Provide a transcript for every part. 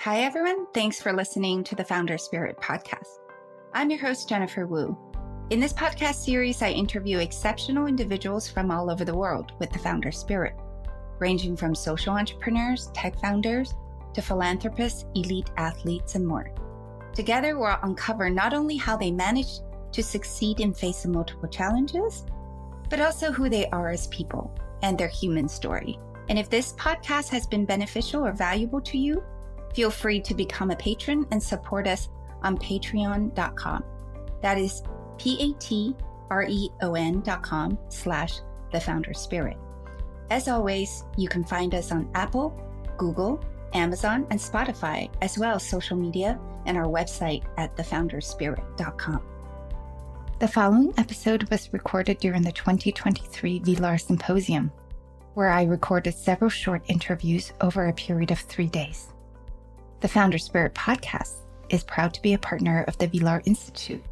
Hi, everyone. Thanks for listening to the Founder Spirit podcast. I'm your host, Jennifer Wu. In this podcast series, I interview exceptional individuals from all over the world with the Founder Spirit, ranging from social entrepreneurs, tech founders, to philanthropists, elite athletes, and more. Together, we'll uncover not only how they manage to succeed in face of multiple challenges, but also who they are as people and their human story. And if this podcast has been beneficial or valuable to you, feel free to become a patron and support us on patreon.com. That is patreon.com/thefounderspirit. As always, you can find us on Apple, Google, Amazon, and Spotify, as well as social media and our website at thefounderspirit.com. The following episode was recorded during the 2023 Villars Symposium, where I recorded several short interviews over a period of 3 days. The Founder Spirit podcast is proud to be a partner of the Villars Institute,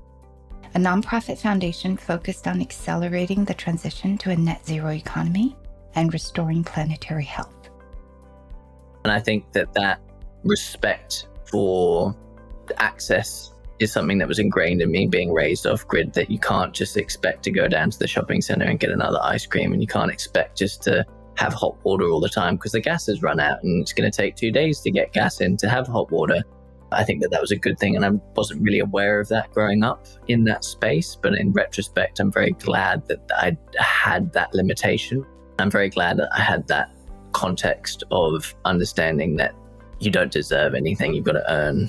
a nonprofit foundation focused on accelerating the transition to a net zero economy and restoring planetary health. And I think that respect for access is something that was ingrained in me being raised off grid, that you can't just expect to go down to the shopping center and get another ice cream, and you can't expect just to have hot water all the time because the gas has run out and it's going to take 2 days to get gas in to have hot water. I think that was a good thing, and I wasn't really aware of that growing up in that space. But in retrospect, I'm very glad that I had that limitation. I'm very glad that I had that context of understanding that you don't deserve anything. You've got to earn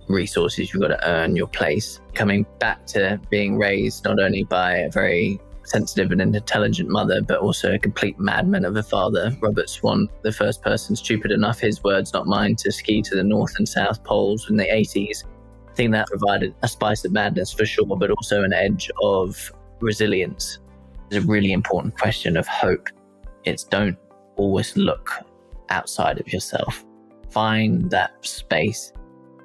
resources. You've got to earn your place. Coming back to being raised not only by a very sensitive and intelligent mother, but also a complete madman of a father, Robert Swan, the first person stupid enough, his words not mine, to ski to the North and South Poles in the 80s. I think that provided a spice of madness for sure, but also an edge of resilience. It's a really important question of hope. It's don't always look outside of yourself. Find that space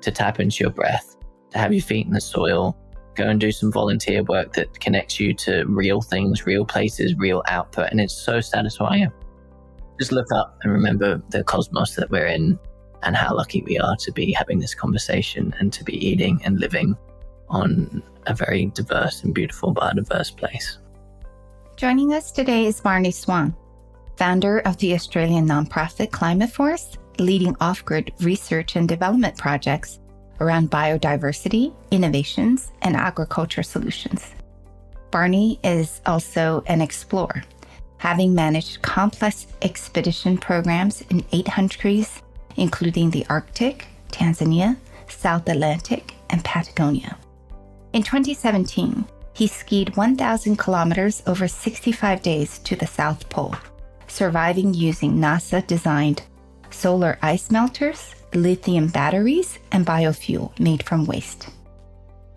to tap into your breath, to have your feet in the soil. Go and do some volunteer work that connects you to real things, real places, real output. And it's so satisfying. Just look up and remember the cosmos that we're in and how lucky we are to be having this conversation and to be eating and living on a very diverse and beautiful biodiverse place. Joining us today is Barney Swan, founder of the Australian nonprofit ClimateForce, leading off-grid research and development projects around biodiversity, innovations, and agriculture solutions. Barney is also an explorer, having managed complex expedition programs in 8 countries, including the Arctic, Tanzania, South Atlantic, and Patagonia. In 2017, he skied 1,000 kilometers over 65 days to the South Pole, surviving using NASA-designed solar ice melters, lithium batteries, and biofuel made from waste.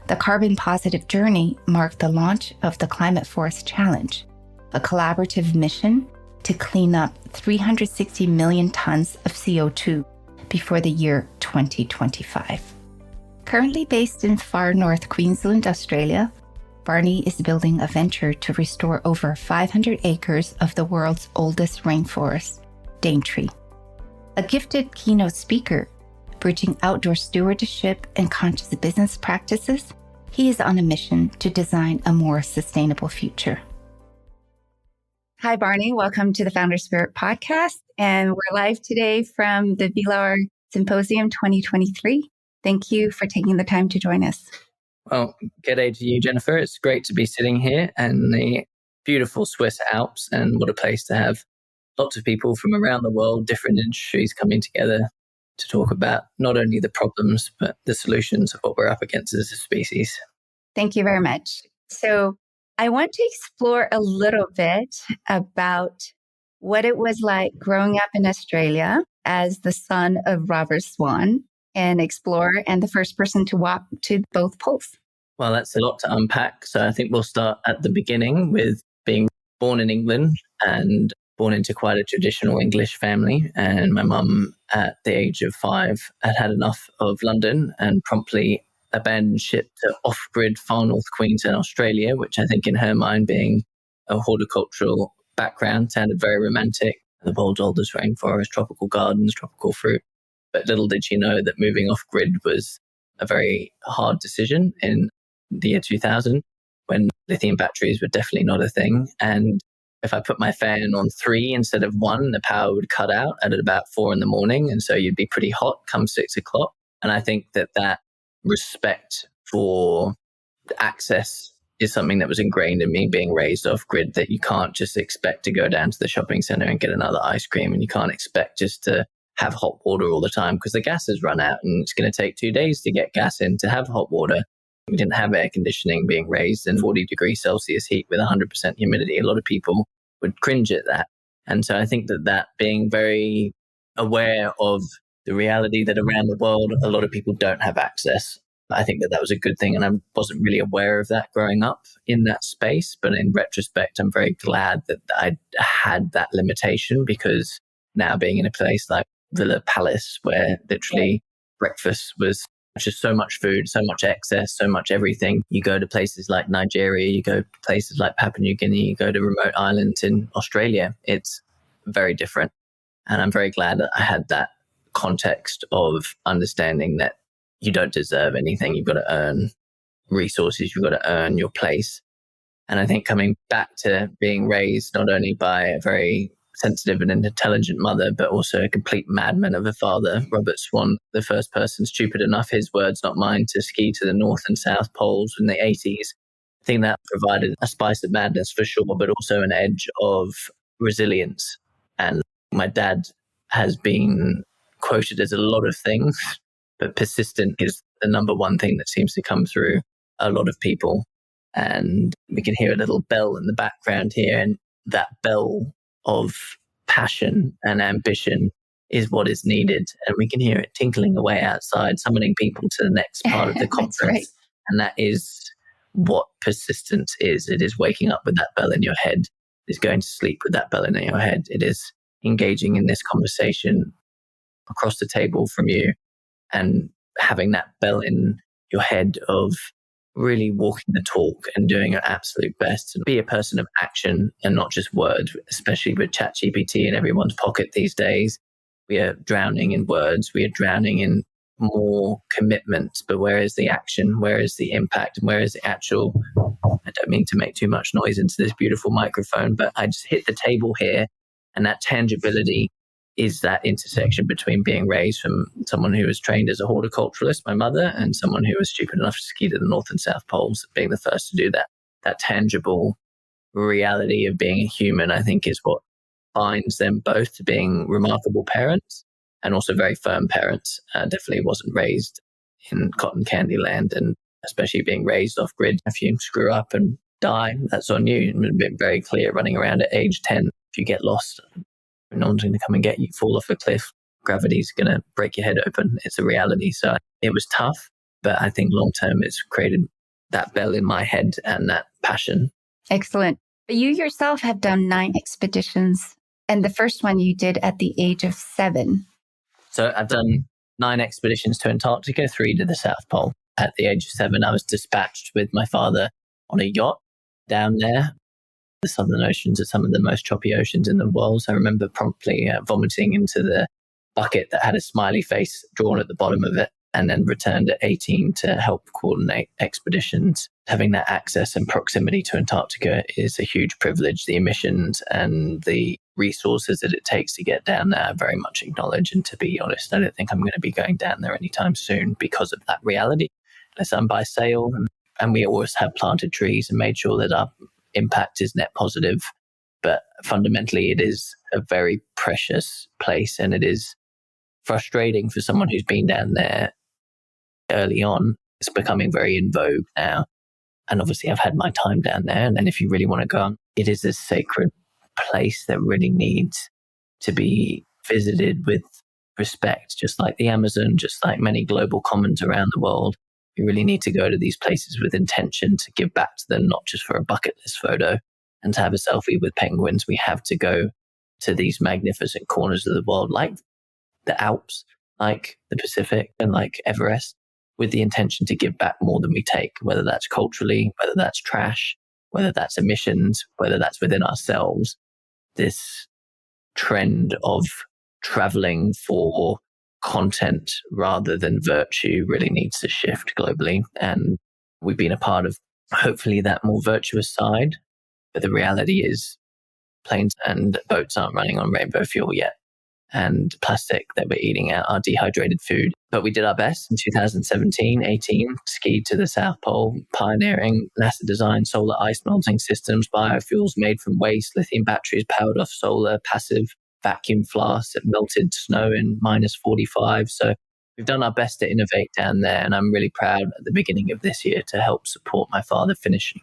The carbon positive journey marked the launch of the ClimateForce Challenge, a collaborative mission to clean up 360 million tons of CO2 before the year 2025. Currently based in far north Queensland, Australia, Barney is building a venture to restore over 500 acres of the world's oldest rainforest, Daintree. A gifted keynote speaker, bridging outdoor stewardship and conscious business practices, he is on a mission to design a more sustainable future. Hi, Barney. Welcome to the Founder Spirit podcast. And we're live today from the Villars Symposium 2023. Thank you for taking the time to join us. Well, g'day to you, Jennifer. It's great to be sitting here in the beautiful Swiss Alps, and what a place to have lots of people from around the world, different industries coming together to talk about not only the problems, but the solutions of what we're up against as a species. Thank you very much. So I want to explore a little bit about what it was like growing up in Australia as the son of Robert Swan, an explorer and the first person to walk to both poles. Well, that's a lot to unpack. So I think we'll start at the beginning with being born in England and born into quite a traditional English family. And my mum, at the age of 5, had enough of London and promptly abandoned ship to off-grid far north Queensland, Australia, which I think in her mind, being a horticultural background, sounded very romantic. The world's oldest rainforest, tropical gardens, tropical fruit. But little did she know that moving off grid was a very hard decision in the year 2000, when lithium batteries were definitely not a thing. And if I put my fan on 3 instead of 1, the power would cut out at about 4 in the morning. And so you'd be pretty hot come 6 o'clock. And I think that respect for the access is something that was ingrained in me being raised off grid, that you can't just expect to go down to the shopping center and get another ice cream. And you can't expect just to have hot water all the time because the gas has run out and it's going to take 2 days to get gas in to have hot water. We didn't have air conditioning being raised in 40 degrees Celsius heat with 100% humidity. A lot of people would cringe at that. And so I think that being very aware of the reality that around the world, a lot of people don't have access. I think that was a good thing. And I wasn't really aware of that growing up in that space. But in retrospect, I'm very glad that I had that limitation, because now being in a place like Villa Palace, where literally breakfast was just so much food, so much excess, so much everything. You go to places like Nigeria, you go to places like Papua New Guinea, you go to remote islands in Australia. It's very different. And I'm very glad that I had that context of understanding that you don't deserve anything. You've got to earn resources. You've got to earn your place. And I think coming back to being raised not only by a very sensitive and intelligent mother, but also a complete madman of a father, Robert Swan, the first person stupid enough, his words, not mine, to ski to the North and South Poles in the 80s. I think that provided a spice of madness for sure, but also an edge of resilience. And my dad has been quoted as a lot of things, but persistent is the number one thing that seems to come through a lot of people. And we can hear a little bell in the background here, and that bell of passion and ambition is what is needed. And we can hear it tinkling away outside, summoning people to the next part of the conference. Right. And that is what persistence is. It is waking up with that bell in your head. It is going to sleep with that bell in your head. It is engaging in this conversation across the table from you and having that bell in your head of really walking the talk and doing your absolute best, and be a person of action and not just word, especially with ChatGPT in everyone's pocket these days. We are drowning in words. We are drowning in more commitment. But where is the action? Where is the impact? And where is the actual, I don't mean to make too much noise into this beautiful microphone, but I just hit the table here, and that tangibility is that intersection between being raised from someone who was trained as a horticulturalist, my mother, and someone who was stupid enough to ski to the North and South Poles, being the first to do that. That tangible reality of being a human, I think, is what binds them both to being remarkable parents and also very firm parents. Definitely wasn't raised in cotton candy land, and especially being raised off grid. If you screw up and die, that's on you. It's been very clear running around at age 10. If you get lost, no one's going to come and get you, fall off a cliff. Gravity's going to break your head open. It's a reality. So it was tough, but I think long term it's created that bell in my head and that passion. Excellent. But you yourself have done 9 expeditions, and the first one you did at the age of 7. So I've done 9 expeditions to Antarctica, 3 to the South Pole. At the age of 7, I was dispatched with my father on a yacht down there. The Southern Oceans are some of the most choppy oceans in the world. So I remember promptly vomiting into the bucket that had a smiley face drawn at the bottom of it, and then returned at 18 to help coordinate expeditions. Having that access and proximity to Antarctica is a huge privilege. The emissions and the resources that it takes to get down there are very much acknowledged. And to be honest, I don't think I'm going to be going down there anytime soon because of that reality, unless I'm by sail. And we always have planted trees and made sure that our impact is net positive. But fundamentally, it is a very precious place, and it is frustrating for someone who's been down there early on. It's becoming very in vogue now. And obviously I've had my time down there. And then if you really want to go on, it is a sacred place that really needs to be visited with respect, just like the Amazon, just like many global commons around the world. You really need to go to these places with intention to give back to them, not just for a bucket list photo and to have a selfie with penguins. We have to go to these magnificent corners of the world, like the Alps, like the Pacific, and like Everest, with the intention to give back more than we take, whether that's culturally, whether that's trash, whether that's emissions, whether that's within ourselves. This trend of traveling for content rather than virtue really needs to shift globally. And we've been a part of hopefully that more virtuous side. But the reality is planes and boats aren't running on rainbow fuel yet. And plastic that we're eating out are dehydrated food. But we did our best in 2017, 18, skied to the South Pole, pioneering NASA-designed solar ice melting systems, biofuels made from waste, lithium batteries powered off solar, passive vacuum flasks that melted snow in minus 45. So we've done our best to innovate down there. And I'm really proud at the beginning of this year to help support my father finishing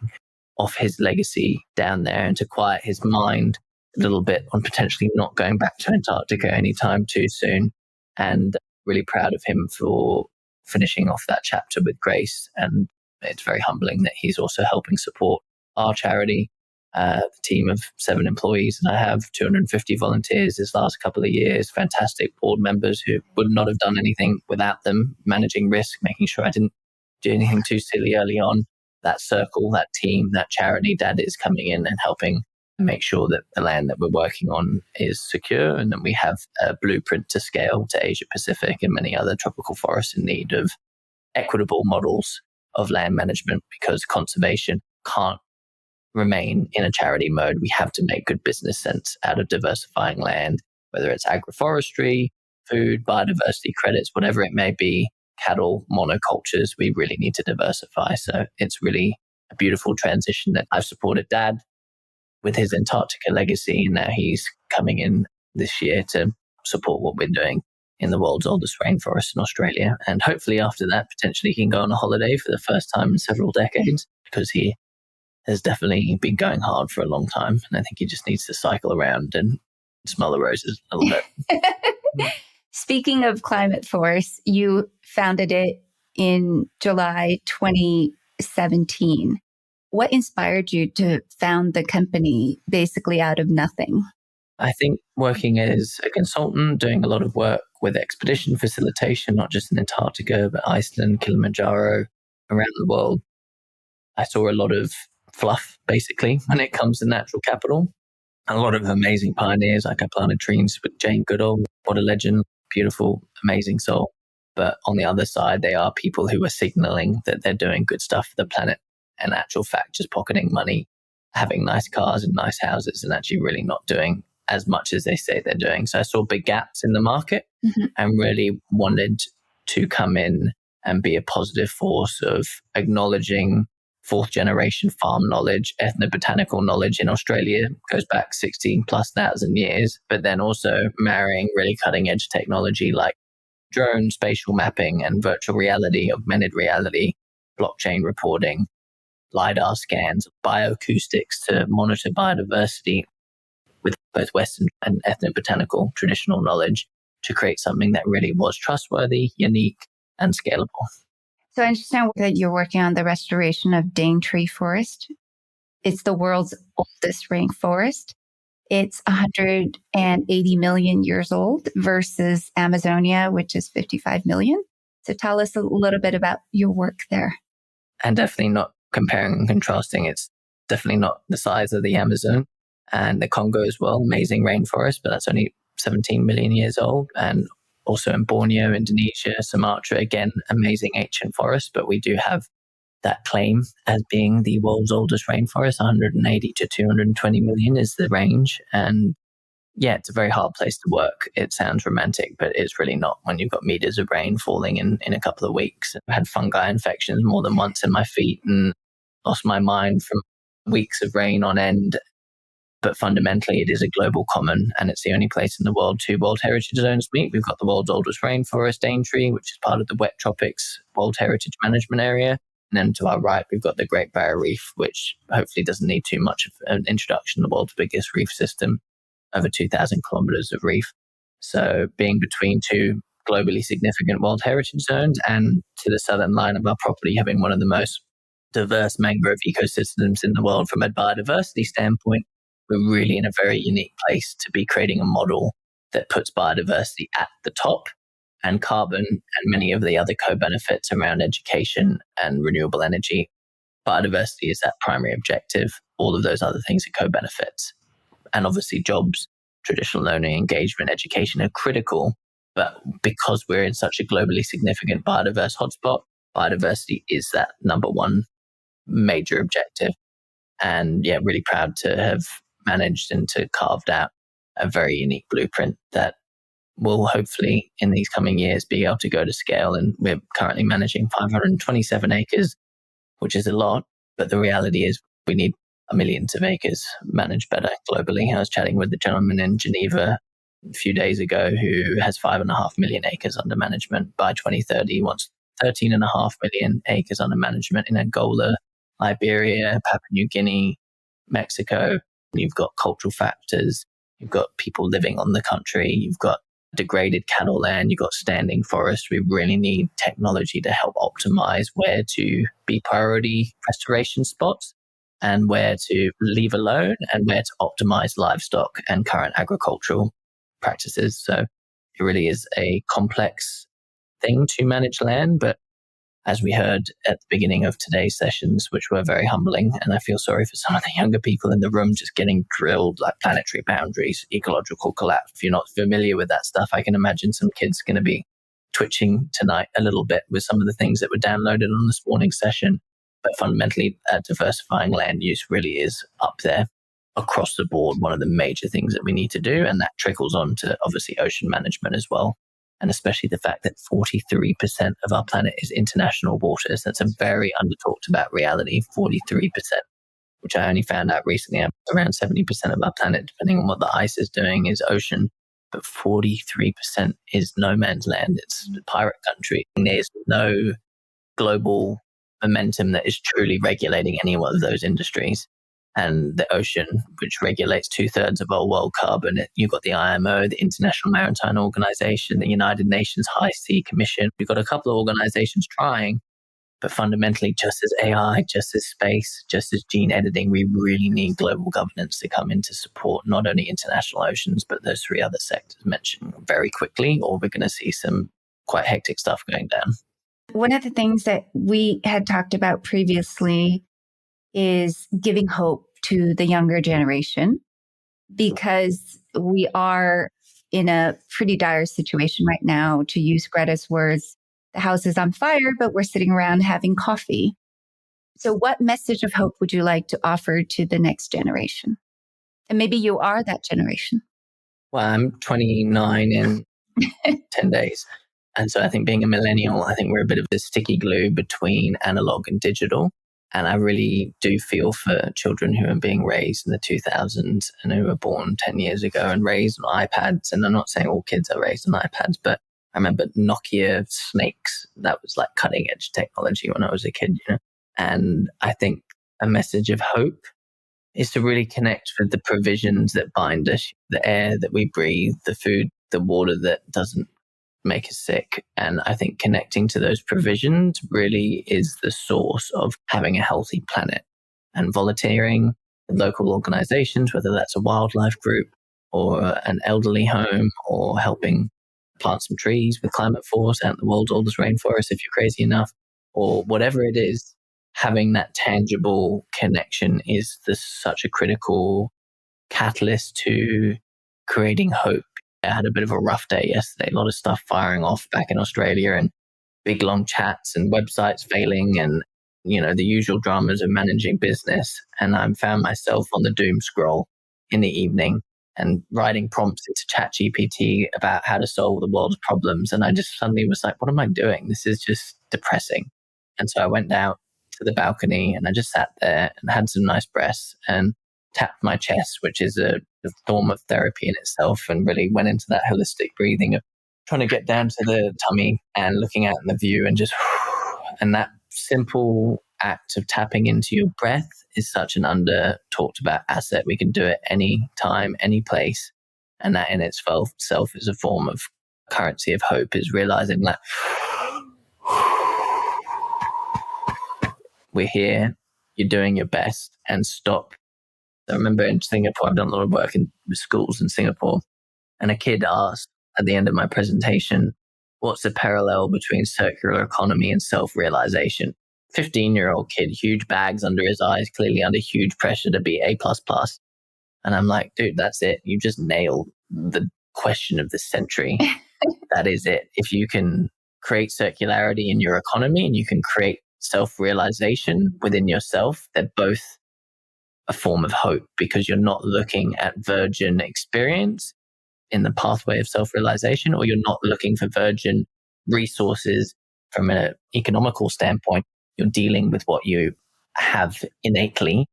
off his legacy down there and to quiet his mind a little bit on potentially not going back to Antarctica anytime too soon. And really proud of him for finishing off that chapter with grace. And it's very humbling that he's also helping support our charity, the team of 7 employees. And I have 250 volunteers this last couple of years, fantastic board members who would not have done anything without them, managing risk, making sure I didn't do anything too silly early on. That circle, that team, that charity, Dad is coming in and helping make sure that the land that we're working on is secure, and then we have a blueprint to scale to Asia Pacific and many other tropical forests in need of equitable models of land management, because conservation can't remain in a charity mode. We have to make good business sense out of diversifying land, whether it's agroforestry, food, biodiversity credits, whatever it may be, cattle, monocultures, we really need to diversify. So it's really a beautiful transition that I've supported Dad with his Antarctica legacy, and now he's coming in this year to support what we're doing in the world's oldest rainforest in Australia. And hopefully after that, potentially he can go on a holiday for the first time in several decades, because he has definitely been going hard for a long time. And I think he just needs to cycle around and smell the roses a little bit. Speaking of ClimateForce, you founded it in July 2017. What inspired you to found the company basically out of nothing? I think working as a consultant, doing a lot of work with expedition facilitation, not just in Antarctica, but Iceland, Kilimanjaro, around the world, I saw a lot of fluff, basically, when it comes to natural capital. A lot of amazing pioneers, like I planted trees with Jane Goodall, what a legend, beautiful, amazing soul. But on the other side, they are people who are signaling that they're doing good stuff for the planet, and actual fact, just pocketing money, having nice cars and nice houses, and actually really not doing as much as they say they're doing. So I saw big gaps in the market and really wanted to come in and be a positive force of acknowledging 4th generation farm knowledge, ethnobotanical knowledge in Australia goes back 16 plus thousand years, but then also marrying really cutting edge technology like drone spatial mapping and virtual reality, augmented reality, blockchain reporting, LiDAR scans, bioacoustics to monitor biodiversity with both Western and ethnobotanical traditional knowledge to create something that really was trustworthy, unique, and scalable. So I understand that you're working on the restoration of Daintree Forest. It's the world's oldest rainforest. It's 180 million years old versus Amazonia, which is 55 million. So tell us a little bit about your work there. And definitely not comparing and contrasting. It's definitely not the size of the Amazon and the Congo as well. Amazing rainforest, but that's only 17 million years old. And also in Borneo, Indonesia, Sumatra, again, amazing ancient forest. But we do have that claim as being the world's oldest rainforest. 180 to 220 million is the range. And yeah, it's a very hard place to work. It sounds romantic, but it's really not when you've got meters of rain falling in a couple of weeks. I had fungi infections more than once in my feet and lost my mind from weeks of rain on end. But fundamentally, it is a global common, and it's the only place in the world 2 World Heritage Zones meet. We've got the world's oldest rainforest, Daintree, which is part of the Wet Tropics World Heritage Management Area. And then to our right, we've got the Great Barrier Reef, which hopefully doesn't need too much of an introduction, the world's biggest reef system, over 2,000 kilometers of reef. So being between 2 globally significant World Heritage Zones, and to the southern line of our property, having one of the most diverse mangrove ecosystems in the world from a biodiversity standpoint, we're really in a very unique place to be creating a model that puts biodiversity at the top, and carbon and many of the other co-benefits around education and renewable energy. Biodiversity is that primary objective. All of those other things are co-benefits. And obviously jobs, traditional learning, engagement, education are critical, But because we're in such a globally significant biodiverse hotspot, biodiversity is that number one major objective. And yeah, really proud to have managed and to carved out a very unique blueprint that will hopefully in these coming years be able to go to scale. And we're currently managing 527 acres, which is a lot. But the reality is we need millions of acres managed better globally. I was chatting with the gentleman in Geneva a few days ago who has 5.5 million acres under management by 2030. He wants 13.5 million acres under management in Angola, Liberia, Papua New Guinea, Mexico. You've got cultural factors. You've got people living on the country. You've got degraded cattle land. You've got standing forest. We really need technology to help optimize where to be priority restoration spots and where to leave alone and where to optimize livestock and current agricultural practices. So it really is a complex thing to manage land. But as we heard at the beginning of today's sessions, which were very humbling, and I feel sorry for some of the younger people in the room just getting drilled like planetary boundaries, ecological collapse. If you're not familiar with that stuff, I can imagine some kids going to be twitching tonight a little bit with some of the things that were downloaded on this morning's session. But fundamentally, diversifying land use really is up there across the board, one of the major things that we need to do. And that trickles on to obviously ocean management as well. And especially the fact that 43% of our planet is international waters. That's a very under-talked about reality, 43%, which I only found out recently. Around 70% of our planet, depending on what the ice is doing, is ocean. But 43% is no man's land. It's a pirate country. And there's no global momentum that is truly regulating any one of those industries. And the ocean, which regulates 2/3 of our world carbon. You've got the IMO, the International Maritime Organization, the United Nations High Sea Commission. You've got a couple of organizations trying, but fundamentally, just as AI, just as space, just as gene editing, we really need global governance to come in to support not only international oceans, but those three other sectors mentioned very quickly, or we're going to see some quite hectic stuff going down. One of the things that we had talked about previously is giving hope to the younger generation, because we are in a pretty dire situation right now, to use Greta's words. The house is on fire, but we're sitting around having coffee. So what message of hope would you like to offer to the next generation? And maybe you are that generation. Well, I'm 29 in 10 days. And so I think being a millennial, I think we're a bit of the sticky glue between analog and digital. And I really do feel for children who are being raised in the 2000s and who were born 10 years ago and raised on iPads. And I'm not saying all kids are raised on iPads, but I remember Nokia snakes. That was like cutting edge technology when I was a kid, you know. And I think a message of hope is to really connect with the provisions that bind us, the air that we breathe, the food, the water that doesn't make us sick. And I think connecting to those provisions really is the source of having a healthy planet. And volunteering in local organizations, whether that's a wildlife group or an elderly home, or helping plant some trees with ClimateForce out in the world's oldest rainforest if you're crazy enough, or whatever it is, having that tangible connection is such a critical catalyst to creating hope. I had a bit of a rough day yesterday, a lot of stuff firing off back in Australia, and big long chats and websites failing, and, you know, the usual dramas of managing business. And I found myself on the doom scroll in the evening and writing prompts into ChatGPT about how to solve the world's problems. And I just suddenly was like, what am I doing? This is just depressing. And so I went out to the balcony and I just sat there and had some nice breaths and tapped my chest, which is a form of therapy in itself, and really went into that holistic breathing of trying to get down to the tummy and looking out in the view and just, and that simple act of tapping into your breath is such an under talked about asset. We can do it any time, any place. And that in itself is a form of currency of hope, is realizing that we're here, you're doing your best, and stop. I remember in Singapore, I've done a lot of work with schools in Singapore, and a kid asked at the end of my presentation, what's the parallel between circular economy and self-realization? 15-year-old kid, huge bags under his eyes, clearly under huge pressure to be A++. And I'm like, dude, that's it. You just nailed the question of the century. that is it. If you can create circularity in your economy and you can create self-realization within yourself, they're both a form of hope, because you're not looking at virgin experience in the pathway of self-realization, or you're not looking for virgin resources from an economical standpoint. You're dealing with what you have innately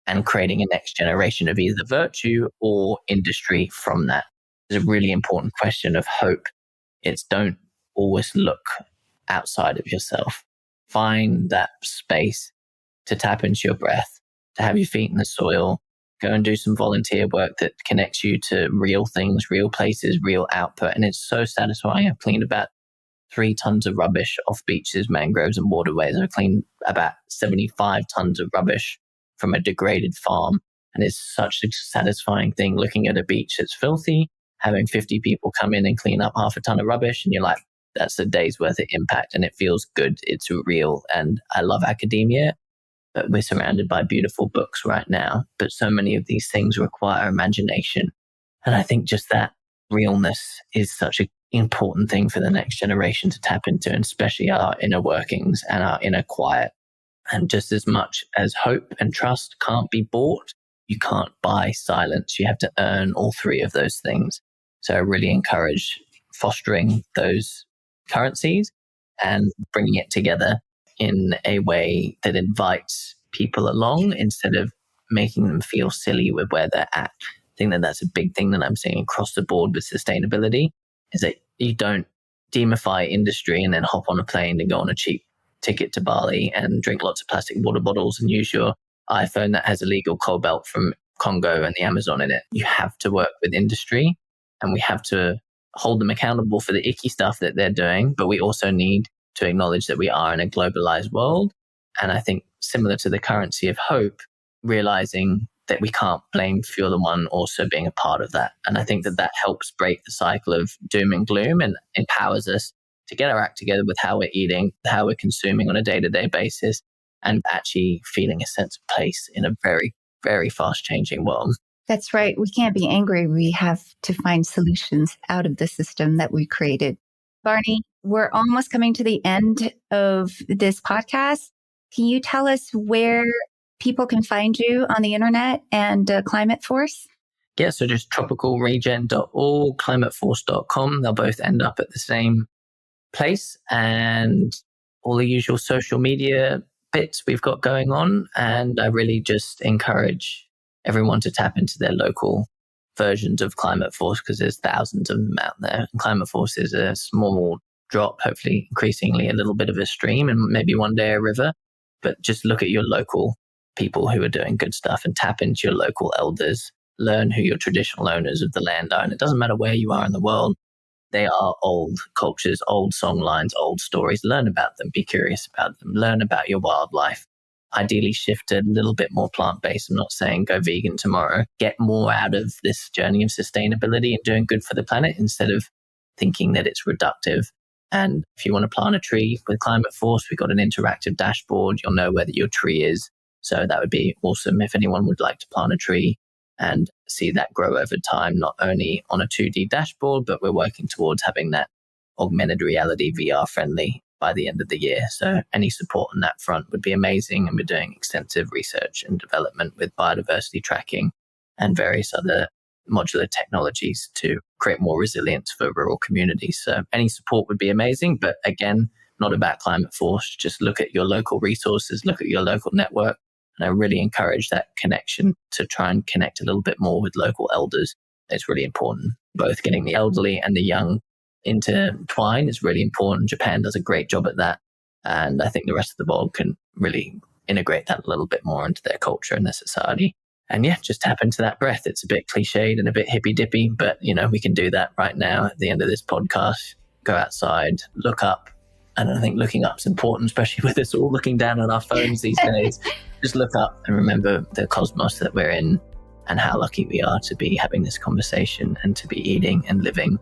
and creating a next generation of either virtue or industry from that. It's a really important question of hope. It's don't always look outside of yourself. Find that space to tap into your breath, to have your feet in the soil, go and do some volunteer work that connects you to real things, real places, real output. And it's so satisfying. I've cleaned about 3 tons of rubbish off beaches, mangroves and waterways. I've cleaned about 75 tons of rubbish from a degraded farm. And it's such a satisfying thing looking at a beach that's filthy, having 50 people come in and clean up half a ton of rubbish. And you're like, that's a day's worth of impact, and it feels good. It's real. And I love academia, but we're surrounded by beautiful books right now. But so many of these things require imagination. And I think just that realness is such an important thing for the next generation to tap into, and especially our inner workings and our inner quiet. And just as much as hope and trust can't be bought, you can't buy silence. You have to earn all 3 of those things. So I really encourage fostering those currencies and bringing it together in a way that invites people along instead of making them feel silly with where they're at. I think that that's a big thing that I'm seeing across the board with sustainability, is that you don't demify industry and then hop on a plane and go on a cheap ticket to Bali and drink lots of plastic water bottles and use your iPhone that has illegal cobalt from Congo and the Amazon in it. You have to work with industry, and we have to hold them accountable for the icky stuff that they're doing, but we also need to acknowledge that we are in a globalized world. And I think similar to the currency of hope, realizing that we can't blame if you're the one also being a part of that. And I think that that helps break the cycle of doom and gloom and empowers us to get our act together with how we're eating, how we're consuming on a day-to-day basis, and actually feeling a sense of place in a very, very fast-changing world. That's right. We can't be angry. We have to find solutions out of the system that we created. Barney, we're almost coming to the end of this podcast. Can you tell us where people can find you on the internet and ClimateForce? Yeah, so just tropicalregen.org, climateforce.com. They'll both end up at the same place, and all the usual social media bits we've got going on. And I really just encourage everyone to tap into their local versions of ClimateForce, because there's thousands of them out there. And ClimateForce is a small drop, hopefully increasingly a little bit of a stream and maybe one day a river. But just look at your local people who are doing good stuff and tap into your local elders. Learn who your traditional owners of the land are. And it doesn't matter where you are in the world. They are old cultures, old song lines, old stories. Learn about them. Be curious about them. Learn about your wildlife. Ideally shift a little bit more plant-based. I'm not saying go vegan tomorrow. Get more out of this journey of sustainability and doing good for the planet instead of thinking that it's reductive. And if you want to plant a tree with ClimateForce, we've got an interactive dashboard. You'll know where your tree is. So that would be awesome if anyone would like to plant a tree and see that grow over time, not only on a 2D dashboard, but we're working towards having that augmented reality VR friendly by the end of the year. So any support on that front would be amazing. And we're doing extensive research and development with biodiversity tracking and various other modular technologies to create more resilience for rural communities. So any support would be amazing. But again, not about ClimateForce. Just look at your local resources, look at your local network. And I really encourage that connection to try and connect a little bit more with local elders. It's really important. Both getting the elderly and the young intertwine is really important. Japan does a great job at that. And I think the rest of the world can really integrate that a little bit more into their culture and their society. And yeah, just tap into that breath. It's a bit cliched and a bit hippy dippy, but we can do that right now at the end of this podcast. Go outside, look up. And I think looking up is important, especially with us all looking down on our phones these days. Just look up and remember the cosmos that we're in and how lucky we are to be having this conversation and to be eating and living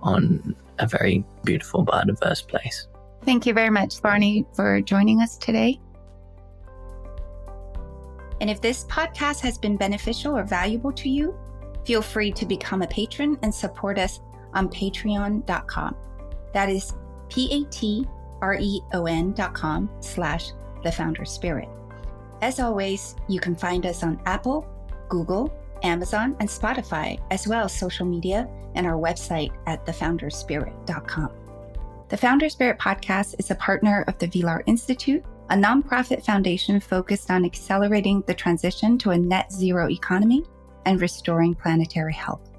on a very beautiful biodiverse place. Thank you very much, Barney, for joining us today. And if this podcast has been beneficial or valuable to you, feel free to become a patron and support us on patreon.com. That is patreon.com/thefounderspirit. As always, you can find us on Apple, Google, Amazon, and Spotify, as well as social media and our website at thefounderspirit.com. The Founder Spirit podcast is a partner of the Villars Institute, a nonprofit foundation focused on accelerating the transition to a net zero economy and restoring planetary health.